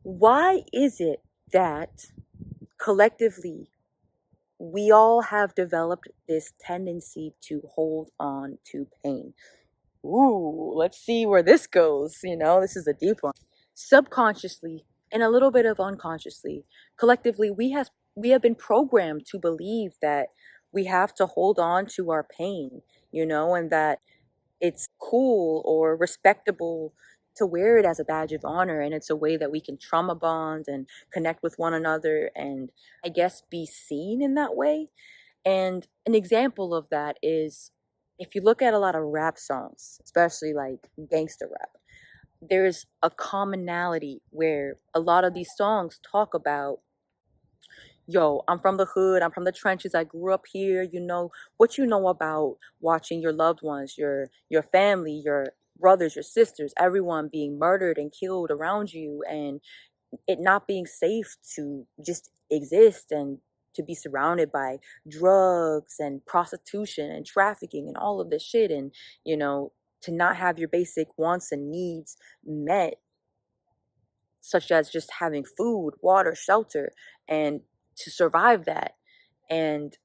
Why is it that collectively we all have developed this tendency to hold on to pain? Ooh, let's see where this goes. This is a deep one. Subconsciously and a little bit of unconsciously, collectively, we have been programmed to believe that we have to hold on to our pain, and that it's cool or respectable to wear it as a badge of honor, and it's a way that we can trauma bond and connect with one another, and I guess be seen in that way. And an example of that is, if you look at a lot of rap songs, especially like gangster rap, there's a commonality where a lot of these songs talk about, yo, I'm from the hood, I'm from the trenches, I grew up here, what you know about watching your loved ones, your family, your brothers, your sisters, everyone being murdered and killed around you, and it not being safe to just exist and to be surrounded by drugs and prostitution and trafficking and all of this shit, and to not have your basic wants and needs met, such as just having food, water, shelter, and to survive that. And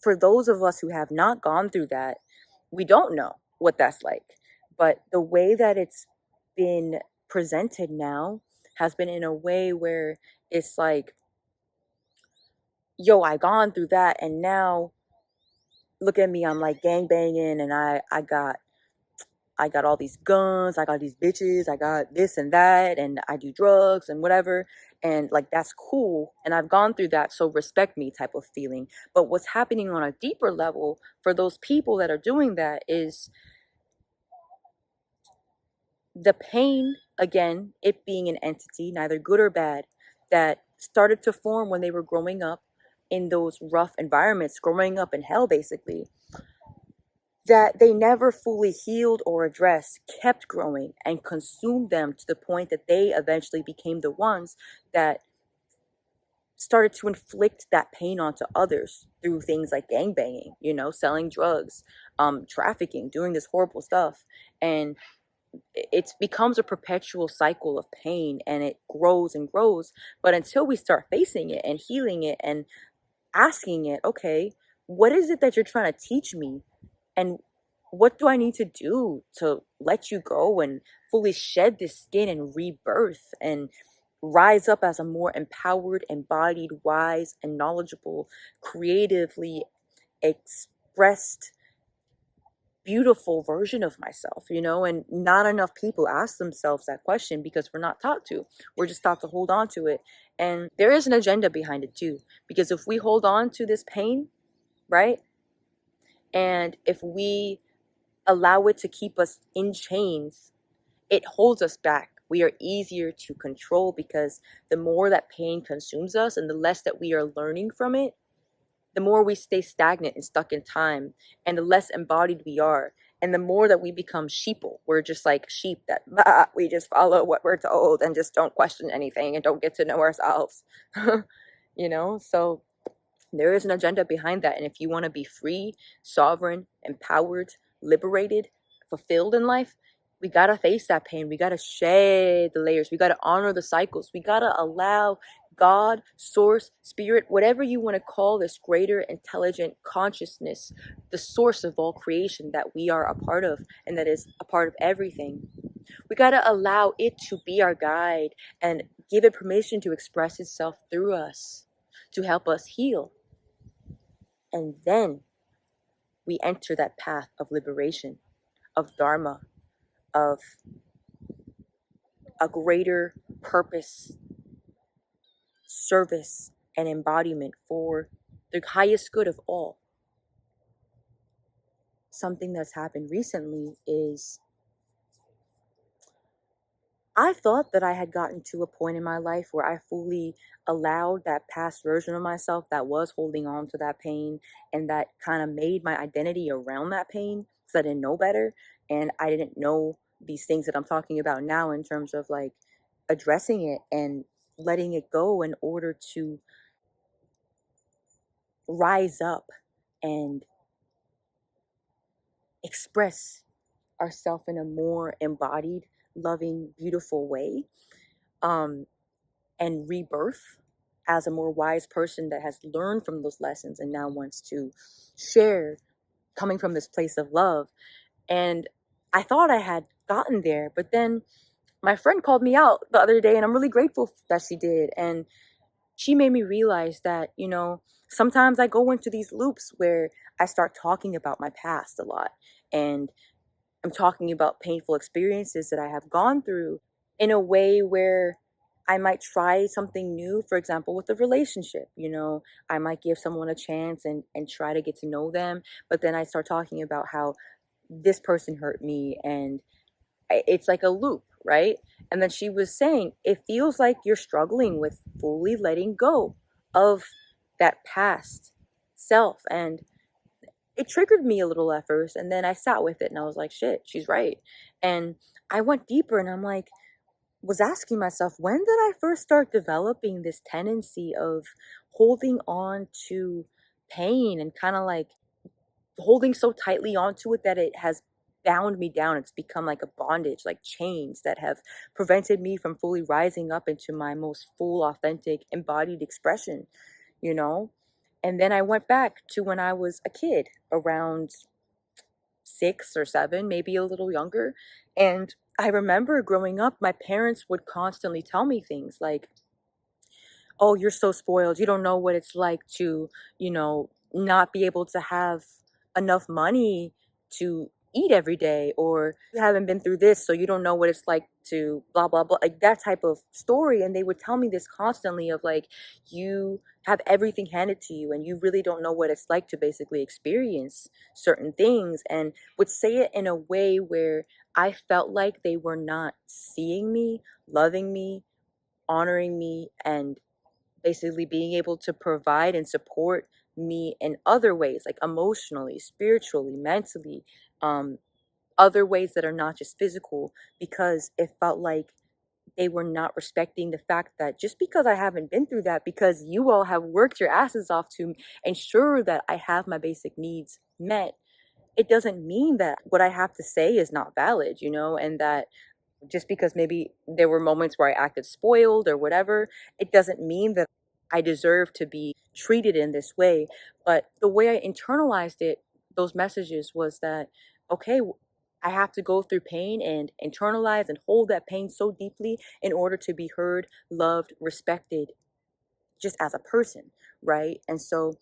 for those of us who have not gone through that, we don't know what that's like. But the way that it's been presented now has been in a way where it's like, yo, I gone through that, and now look at me, I'm like gang banging, and I got all these guns, I got these bitches, I got this and that, and I do drugs and whatever. And like, that's cool. And I've gone through that, so respect me type of feeling. But what's happening on a deeper level for those people that are doing that is the pain, again, it being an entity, neither good or bad, that started to form when they were growing up in those rough environments, growing up in hell, basically, that they never fully healed or addressed, kept growing and consumed them to the point that they eventually became the ones that started to inflict that pain onto others through things like gangbanging, selling drugs, trafficking, doing this horrible stuff. And it becomes a perpetual cycle of pain, and it grows and grows. But until we start facing it and healing it and asking it, okay, what is it that you're trying to teach me? And what do I need to do to let you go and fully shed this skin and rebirth and rise up as a more empowered, embodied, wise, and knowledgeable, creatively expressed, beautiful version of myself, And not enough people ask themselves that question because we're not taught to. We're just taught to hold on to it. And there is an agenda behind it too. Because if we hold on to this pain, right? And if we allow it to keep us in chains, it holds us back. We are easier to control because the more that pain consumes us and the less that we are learning from it, the more we stay stagnant and stuck in time, and the less embodied we are, and the more that we become sheeple. We're just like sheep that we just follow what we're told and just don't question anything and don't get to know ourselves. So there is an agenda behind that. And if you want to be free, sovereign, empowered, liberated, fulfilled in life, we got to face that pain. We got to shed the layers. We got to honor the cycles. We got to allow God, source, spirit, whatever you want to call this greater intelligent consciousness, the source of all creation that we are a part of and that is a part of everything. We got to allow it to be our guide and give it permission to express itself through us to help us heal. And then we enter that path of liberation, of dharma, of a greater purpose, service, and embodiment for the highest good of all. Something that's happened recently is I thought that I had gotten to a point in my life where I fully allowed that past version of myself that was holding on to that pain and that kind of made my identity around that pain because I didn't know better. And I didn't know these things that I'm talking about now in terms of like addressing it and letting it go in order to rise up and express ourselves in a more embodied, loving, beautiful way. um, and rebirth as a more wise person that has learned from those lessons and now wants to share, coming from this place of love. And I thought I had gotten there, but then my friend called me out the other day, and I'm really grateful that she did. And she made me realize that, sometimes I go into these loops where I start talking about my past a lot. And I'm talking about painful experiences that I have gone through in a way where I might try something new, for example, with a relationship. I might give someone a chance and try to get to know them. But then I start talking about how this person hurt me, and it's like a loop, right? And then she was saying, it feels like you're struggling with fully letting go of that past self. And it triggered me a little at first. And then I sat with it and I was like, shit, she's right. And I went deeper and I'm like, was asking myself, when did I first start developing this tendency of holding on to pain and kind of like holding so tightly onto it that it has bound me down? It's become like a bondage, like chains that have prevented me from fully rising up into my most full, authentic, embodied expression, you know? And then I went back to when I was a kid, around 6 or 7, maybe a little younger. And I remember growing up, my parents would constantly tell me things like, oh, you're so spoiled. You don't know what it's like to, not be able to have enough money to eat every day, or you haven't been through this, so you don't know what it's like to blah, blah, blah, like that type of story. And they would tell me this constantly of like, you have everything handed to you and you really don't know what it's like to basically experience certain things, and would say it in a way where I felt like they were not seeing me, loving me, honoring me, and basically being able to provide and support me in other ways, like emotionally, spiritually, mentally, um, other ways that are not just physical, because it felt like they were not respecting the fact that just because I haven't been through that, because you all have worked your asses off to ensure that I have my basic needs met, it doesn't mean that what I have to say is not valid, and that just because maybe there were moments where I acted spoiled or whatever, it doesn't mean that I deserve to be treated in this way. But the way I internalized it, those messages, was that, okay, I have to go through pain and internalize and hold that pain so deeply in order to be heard, loved, respected, just as a person, right? And so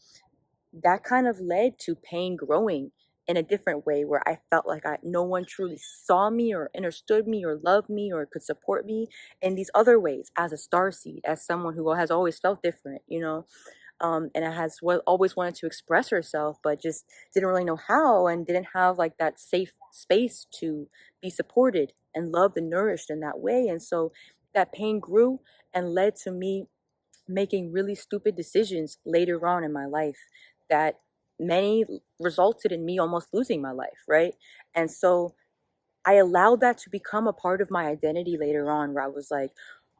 that kind of led to pain growing in a different way, where I felt like no one truly saw me or understood me or loved me or could support me in these other ways, as a starseed, as someone who has always felt different, and always wanted to express herself, but just didn't really know how, and didn't have like that safe space to be supported and loved and nourished in that way. And so that pain grew and led to me making really stupid decisions later on in my life that many resulted in me almost losing my life, right? And so I allowed that to become a part of my identity later on, where I was like,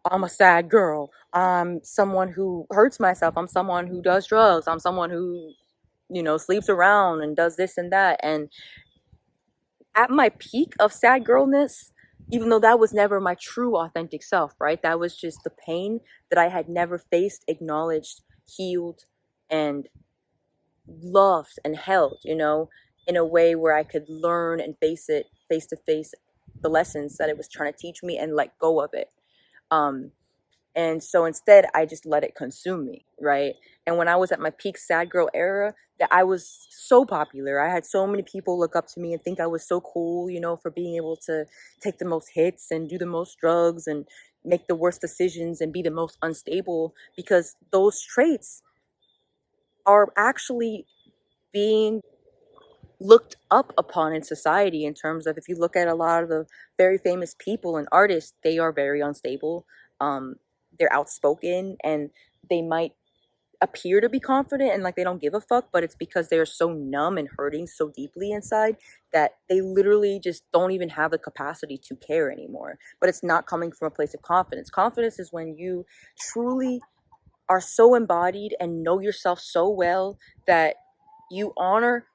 I'm a sad girl. I'm someone who hurts myself. I'm someone who does drugs. I'm someone who, sleeps around and does this and that. And at my peak of sad girlness, even though that was never my true authentic self, right? That was just the pain that I had never faced, acknowledged, healed, and loved and held, in a way where I could learn and face it face to face, the lessons that it was trying to teach me, and let go of it. Um, and so instead, I just let it consume me, right? And when I was at my peak sad girl era, that I was so popular. I had so many people look up to me and think I was so cool, for being able to take the most hits and do the most drugs and make the worst decisions and be the most unstable, because those traits are actually being looked up upon in society, in terms of, if you look at a lot of the very famous people and artists, they are very unstable. They're outspoken, and they might appear to be confident and like they don't give a fuck, but it's because they're so numb and hurting so deeply inside that they literally just don't even have the capacity to care anymore. But it's not coming from a place of confidence. Confidence is when you truly are so embodied and know yourself so well that you honor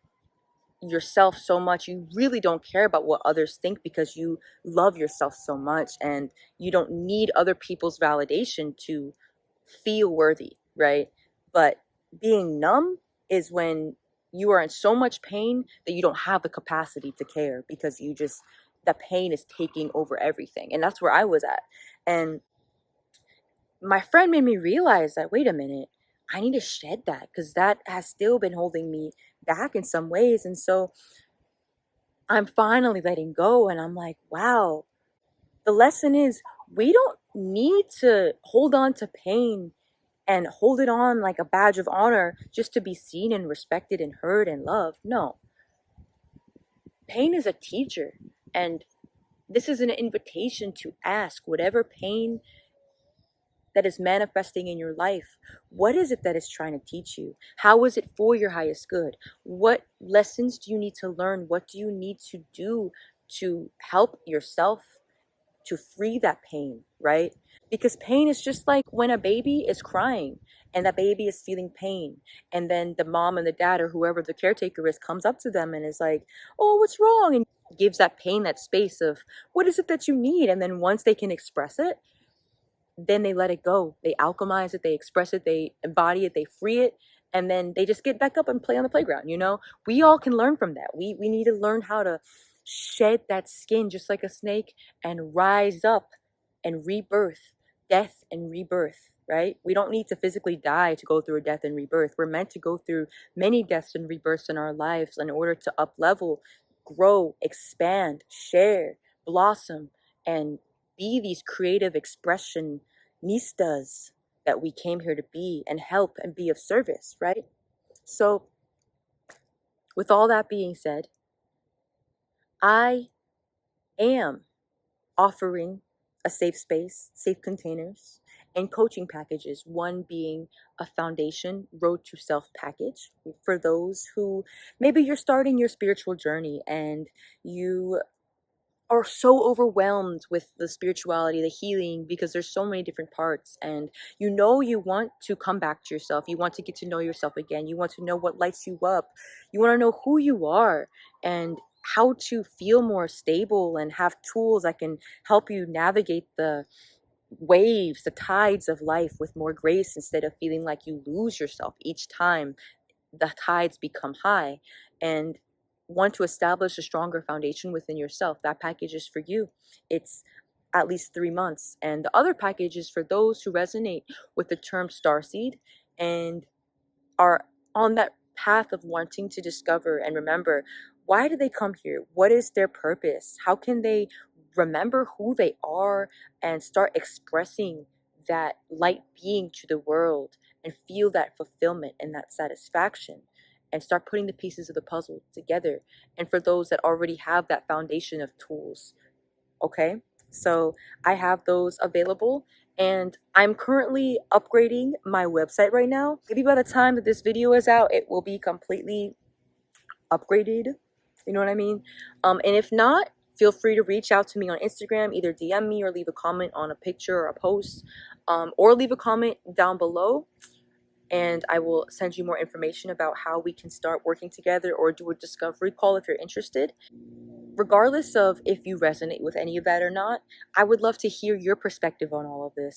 yourself so much, you really don't care about what others think because you love yourself so much, and you don't need other people's validation to feel worthy, right? But being numb is when you are in so much pain that you don't have the capacity to care because you just, the pain is taking over everything. And that's where I was at. And my friend made me realize that, wait a minute, I need to shed that because that has still been holding me back in some ways. And so I'm finally letting go. And I'm like, wow, the lesson is we don't need to hold on to pain and hold it on like a badge of honor just to be seen and respected and heard and loved. No, pain is a teacher. And this is an invitation to ask whatever pain that is manifesting in your life, what is it that it's trying to teach you? How is it for your highest good? What lessons do you need to learn? What do you need to do to help yourself to free that pain, right? Because pain is just like when a baby is crying and that baby is feeling pain. And then the mom and the dad or whoever the caretaker is comes up to them and is like, oh, what's wrong? And gives that pain that space of, what is it that you need? And then once they can express it, then they let it go. They alchemize it, they express it, they embody it, they free it, and then they just get back up and play on the playground, you know? We all can learn from that. We need to learn how to shed that skin just like a snake and rise up and rebirth, death and rebirth, right? We don't need to physically die to go through a death and rebirth. We're meant to go through many deaths and rebirths in our lives in order to up level, grow, expand, share, blossom, and be these creative expressionistas that we came here to be and help and be of service, right? So, with all that being said, I am offering a safe space, safe containers, and coaching packages. One being a foundation road to self package for those who maybe you're starting your spiritual journey and you are so overwhelmed with the spirituality, the healing, because there's so many different parts. And you know, you want to come back to yourself. You want to get to know yourself again. You want to know what lights you up. You want to know who you are and how to feel more stable and have tools that can help you navigate the waves, the tides of life with more grace instead of feeling like you lose yourself each time the tides become high, and want to establish a stronger foundation within yourself. That package is for you. It's at least 3 months. And the other package is for those who resonate with the term starseed and are on that path of wanting to discover and remember, why do they come here? What is their purpose? How can they remember who they are and start expressing that light being to the world and feel that fulfillment and that satisfaction and start putting the pieces of the puzzle together? And for those that already have that foundation of tools, okay? So I have those available, and I'm currently upgrading my website right now. Maybe by the time that this video is out, it will be completely upgraded. You know what I mean? And if not, feel free to reach out to me on Instagram, either DM me or leave a comment on a picture or a post, or leave a comment down below, and I will send you more information about how we can start working together or do a discovery call if you're interested. Regardless of if you resonate with any of that or not, I would love to hear your perspective on all of this.